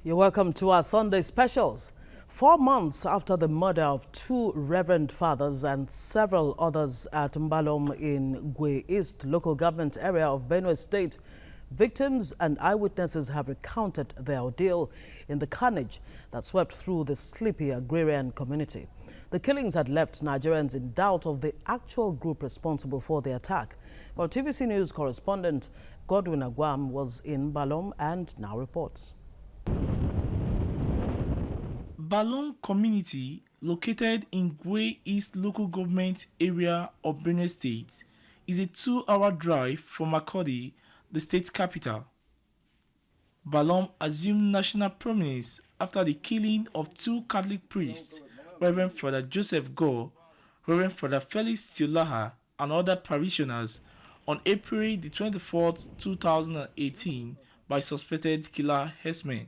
You're welcome to our Sunday specials. 4 months after the murder of 2 reverend fathers and several others at Mbalom in Gwe East local government area of Benue State, victims and eyewitnesses have recounted their ordeal in the carnage that swept through the sleepy agrarian community. The killings had left Nigerians in doubt of the actual group responsible for the attack. Our TVC News correspondent Godwin Agwam was in Mbalom and now reports. Balong community, located in Gwe East local government area of Benue State, is a 2-hour drive from Makurdi, the state capital. Balong assumed national prominence after the killing of 2 Catholic priests, Reverend Father Joseph Gore, Reverend Father Felix Tiolaha, and other parishioners on April the 24th, 2018 by suspected killer herdsmen.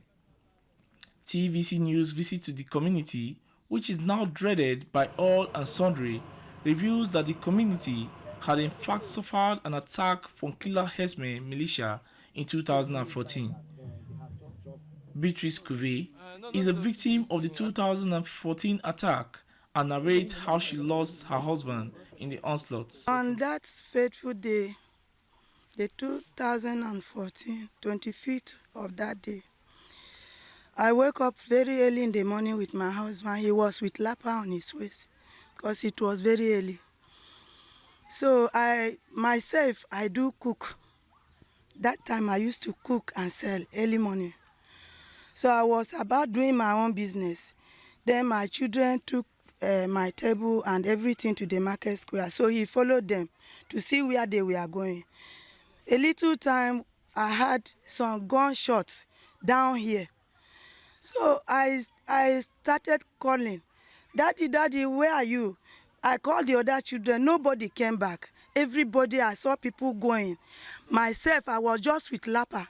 TVC News visit to the community, which is now dreaded by all and sundry, reveals that the community had in fact suffered an attack from killer herdsmen militia in 2014. Beatrice Couvé is a victim of the 2014 attack and narrates how she lost her husband in the onslaught. On that fateful day, the 2014, 25th of that day, I woke up very early in the morning with my husband. He was with lapa on his waist because it was very early. So I do cook. That time I used to cook and sell early morning. So I was about doing my own business. Then my children took my table and everything to the market square. So he followed them to see where they were going. A little time I had some gunshots down here. So I started calling, "Daddy, Daddy, where are you?" I called the other children. Nobody came back. Everybody, I saw people going. Myself, I was just with Lapa.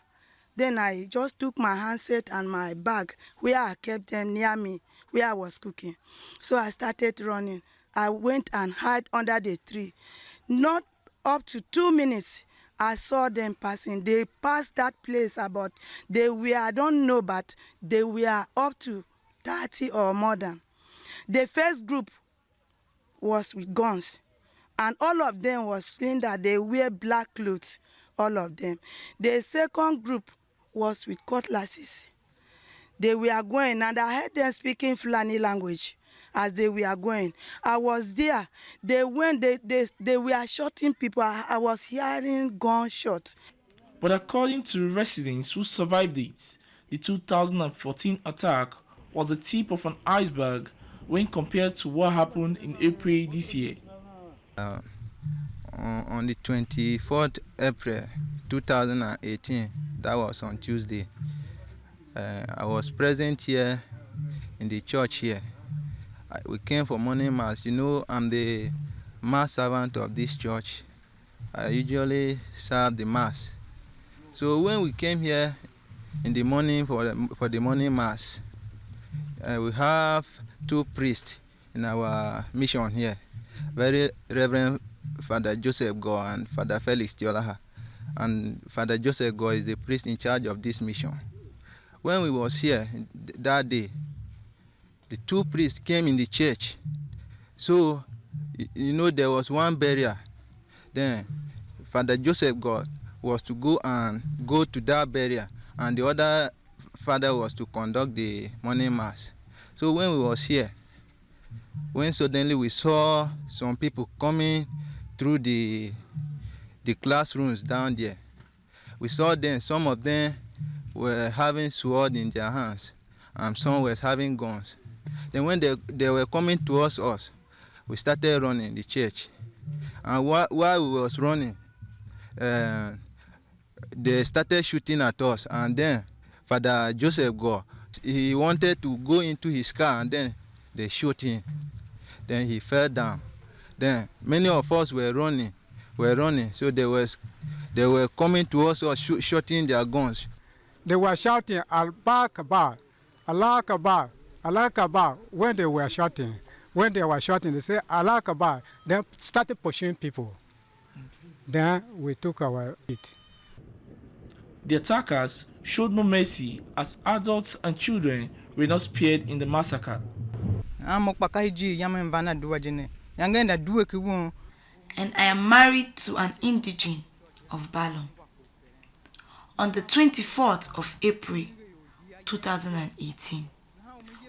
Then I just took my handset and my bag where I kept them near me, where I was cooking. So I started running. I went and hid under the tree. Not up to 2 minutes, I saw them passing. They passed that place about, I don't know, but they were up to 30 or more than. The first group was with guns, and all of them was saying that they wear black clothes, all of them. The second group was with cutlasses. They were going, and I heard them speaking Fulani language as they were going. I was there. They went, they were shooting people. I was hearing gunshots. But according to residents who survived it, the 2014 attack was the tip of an iceberg when compared to what happened in April this year. On the 24th April 2018, that was on Tuesday, I was present here in the church here. We came for morning mass. You know, I'm the mass servant of this church. I usually serve the mass. So when we came here in the morning for the morning mass, we have 2 priests in our mission here, Very Reverend Father Joseph Gore and Father Felix Tiolaha. And Father Joseph Gore is the priest in charge of this mission. When we was here that day, the 2 priests came in the church. So, you know, there was one barrier. Then Father Joseph God was to go to that barrier, and the other father was to conduct the morning mass. So when we was here, when suddenly we saw some people coming through the classrooms down there, we saw them. Some of them were having swords in their hands, and some were having guns. Then when they were coming towards us, we started running the church. And while we was running, they started shooting at us. And then Father Joseph Gore, he wanted to go into his car, and then they shot him. Then he fell down. Then many of us were running. So they were coming to us, shooting their guns. They were shouting, "Allah Akbar, Allah Akbar, Allah Akbar." When they were shouting, they said, "Allah Akbar." Then started pushing people. Then we took our hit. The attackers showed no mercy as adults and children were not spared in the massacre. And I am married to an indigene of Balom. On the 24th of April 2018,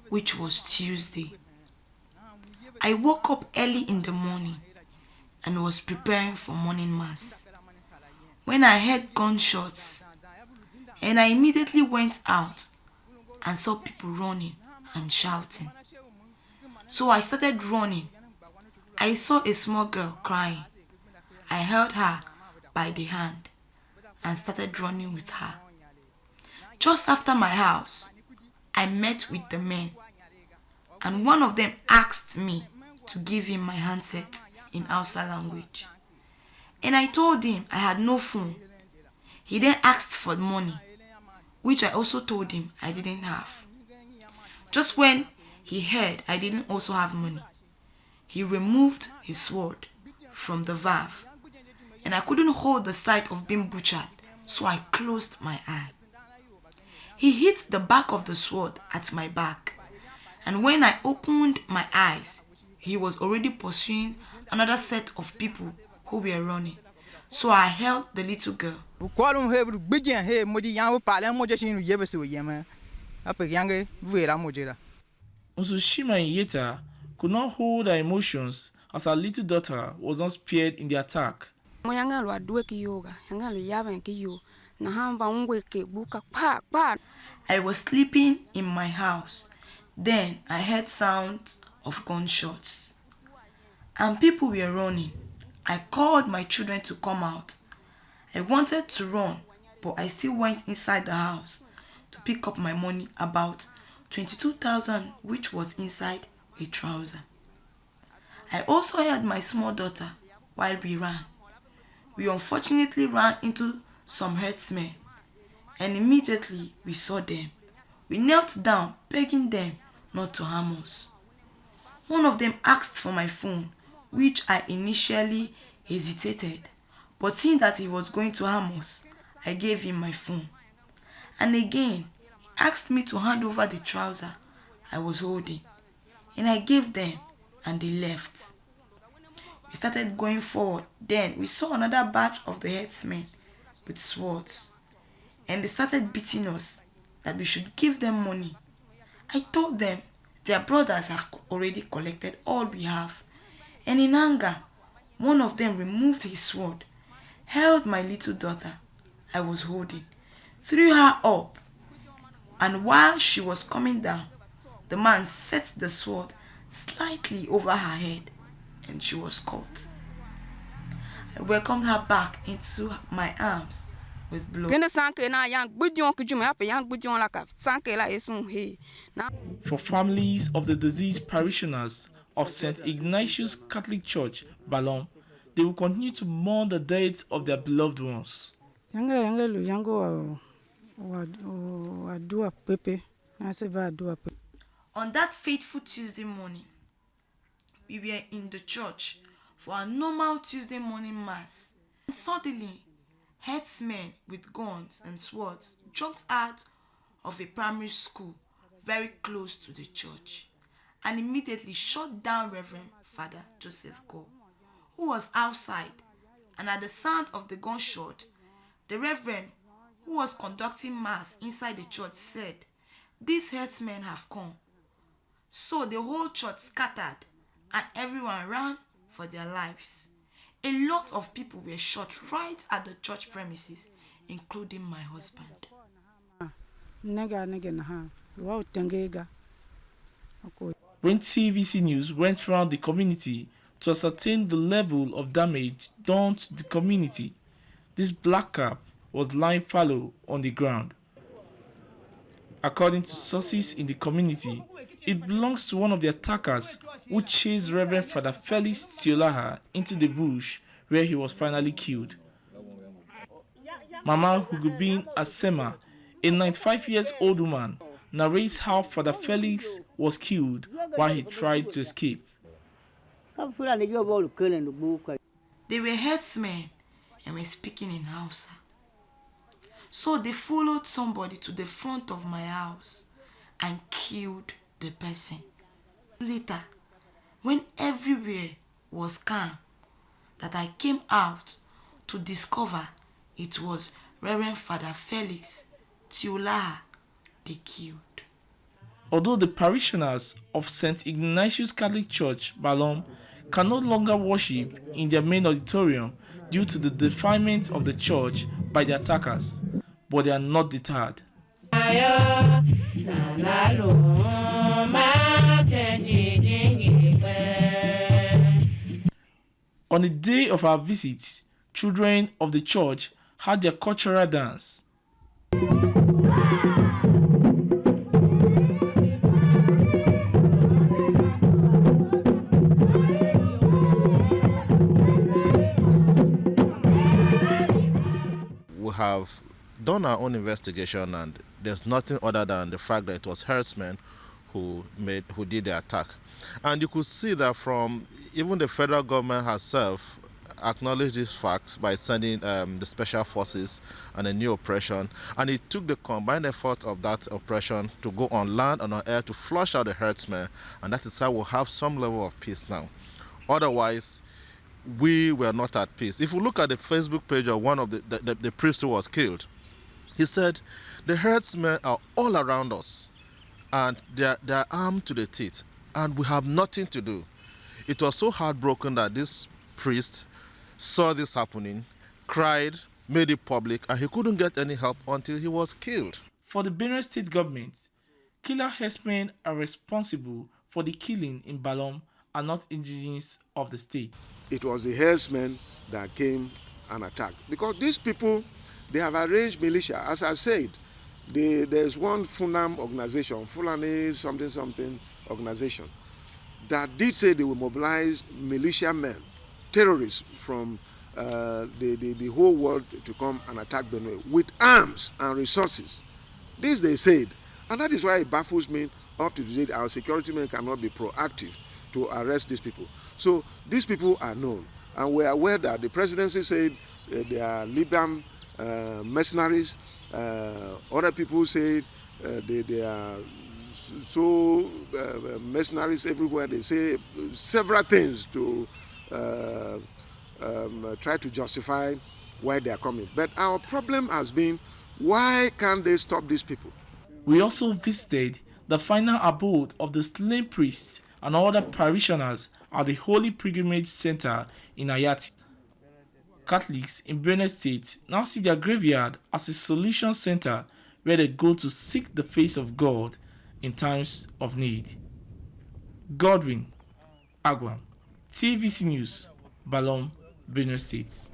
which was Tuesday, I woke up early in the morning and was preparing for morning mass when I heard gunshots, and I immediately went out and saw people running and shouting. So I started running. I saw a small girl crying. I held her by the hand and started running with her. Just after my house, I met with the men, and one of them asked me to give him my handset in Hausa language. And I told him I had no phone. He then asked for money, which I also told him I didn't have. Just when he heard I didn't also have money, he removed his sword from the valve, and I couldn't hold the sight of being butchered, so I closed my eye. He hit the back of the sword at my back, and when I opened my eyes, he was already pursuing another set of people who were running. So I held the little girl. Shima Yeta could not hold her emotions as her little daughter was not spared in the attack. I was sleeping in my house. Then I heard sounds of gunshots, and people were running. I called my children to come out. I wanted to run, but I still went inside the house to pick up my money, about 22,000, which was inside a trouser. I also held my small daughter while we ran. We unfortunately ran into some herdsmen, and immediately we saw them. We knelt down, begging them not to harm us. One of them asked for my phone, which I initially hesitated, but seeing that he was going to harm us, I gave him my phone. And again, he asked me to hand over the trouser I was holding, and I gave them, and they left. We started going forward. Then we saw another batch of the herdsmen with swords, and they started beating us that we should give them money. I told them their brothers have already collected all we have, and in anger, one of them removed his sword, held my little daughter I was holding, threw her up, and while she was coming down, the man set the sword slightly over her head, and she was caught. I welcomed her back into my arms with blood. For families of the deceased parishioners of St. Ignatius Catholic Church, Balom, they will continue to mourn the death of their beloved ones. On that fateful Tuesday morning, we were in the church for a normal Tuesday morning mass, and suddenly, herdsmen with guns and swords jumped out of a primary school very close to the church and immediately shot down Reverend Father Joseph Gore, who was outside, and at the sound of the gunshot, the Reverend, who was conducting mass inside the church, said, "These herdsmen have come." So the whole church scattered and everyone ran for their lives. A lot of people were shot right at the church premises, including my husband. When TVC News went around the community to ascertain the level of damage done to the community, this black cap was lying fallow on the ground. According to sources in the community, it belongs to one of the attackers who chased Reverend Father Felix Tiolaha into the bush where he was finally killed. Mama Hugubin Asema, a 95-year-old woman, narrates how Father Felix was killed while he tried to escape. They were herdsmen and were speaking in Hausa. So they followed somebody to the front of my house and killed the person. Later, when everywhere was calm, that I came out to discover it was Reverend Father Felix Tiulaha they killed. Although the parishioners of St. Ignatius Catholic Church, Balom, can no longer worship in their main auditorium due to the defilement of the church by the attackers, but they are not deterred. On the day of our visit, children of the church had their cultural dance. We have done our own investigation, and there's nothing other than the fact that it was herdsmen who did the attack. And you could see that from even the federal government herself acknowledged this fact by sending the special forces and a new operation, and it took the combined effort of that operation to go on land and on air to flush out the herdsmen, and that is how we'll have some level of peace now. Otherwise, we were not at peace. If you look at the Facebook page of one of the priest who was killed, he said, the herdsmen are all around us and they're armed to the teeth and we have nothing to do. It was so heartbroken that this priest saw this happening, cried, made it public, and he couldn't get any help until he was killed. For the Benue State government, killer herdsmen are responsible for the killing in Balom and not indigenous of the state. It was the herdsmen that came and attacked. Because these people, they have arranged militia. As I said, there's one Funam organization, Fulani something organization, that did say they will mobilize militiamen, terrorists from the whole world to come and attack Benue with arms and resources. This they said. And that is why it baffles me up to today. Our security men cannot be proactive to arrest these people. So these people are known, and we are aware that the presidency said they are Libyan mercenaries. Other people say they are so mercenaries everywhere. They say several things to try to justify why they are coming. But our problem has been, why can't they stop these people? We also visited the final abode of the slain priests and other parishioners at the Holy Pilgrimage Center in Ayati. Catholics in Benue State now see their graveyard as a solution center where they go to seek the face of God in times of need. Godwin Agwam, TVC News, Balom, Benue State.